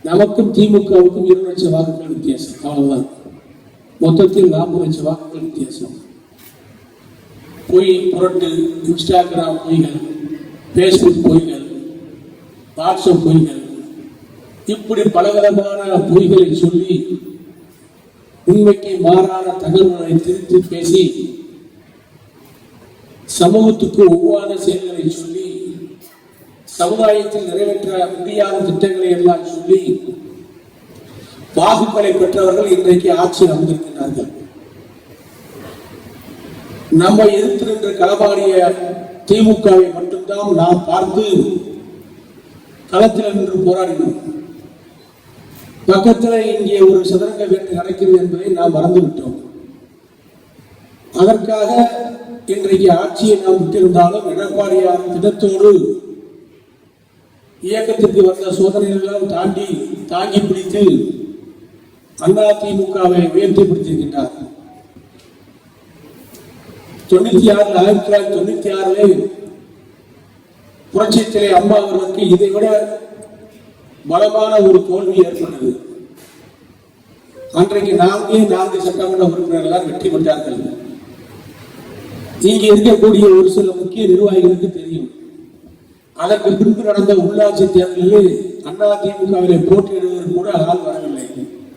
நமக்கும் திமுகவுக்கும் 2 லட்சம் வாக்குகள் வித்தியாசம், அவ்வளவுதான். மொத்தத்தில் 40 லட்சம் வாக்குகள் வித்தியாசம். பொய் புரட்டு, இன்ஸ்டாகிராம் பொய்கள், பேஸ்புக் பொய்கள், வாட்ஸ்அப் பொய்கள், இப்படி பலவிதமான பொய்களை சொல்லி உண்மைக்கு மாறான தகவல்களை திருத்தி பேசி சமூகத்துக்கு ஒவ்வாத செயல்களை சொல்லி சமுதாயத்தில் நிறைவேற்ற முடியாத திட்டங்களை எல்லாம் சொல்லி வாக்குகளை பெற்றவர்கள் இன்றைக்கு ஆட்சியில் அமர்ந்திருக்கிறார்கள். நம்ம எதிர்த்து நின்று களமாடிய திமுகவை மட்டும்தான் நாம் பார்த்து களத்தில் நின்று போராடினோம். பக்கத்தில் இங்கே ஒரு சதுரங்க வேட்டு நடக்கிறது என்பதை நாம் மறந்துவிட்டோம். அதற்காக இன்றைக்கு ஆட்சியை நாம் விட்டிருந்தாலும் எடப்பாடியார் திட்டத்தோடு இயக்கத்திற்கு வந்த சோதனைகளெல்லாம் தாங்கி பிடித்து அதிமுகவை உயர்த்தி பிடித்திருக்கின்றார். 1996 புரட்சித்திலே அம்மா அவர்களுக்கு இதை விட பலமான ஒரு தோல்வி ஏற்பட்டது. அன்றைக்கு 4 சட்டமன்ற உறுப்பினர்கள் வெற்றி பெற்றார்கள். இங்கே இருக்கக்கூடிய ஒரு சில முக்கிய நிர்வாகிகளுக்கு தெரியும். அதற்கு பின்பு நடந்த உள்ளாட்சி தேர்தலில் அதிமுகவிலே போட்டியிடுவதற்கு கூட ஆள் வரவில்லை.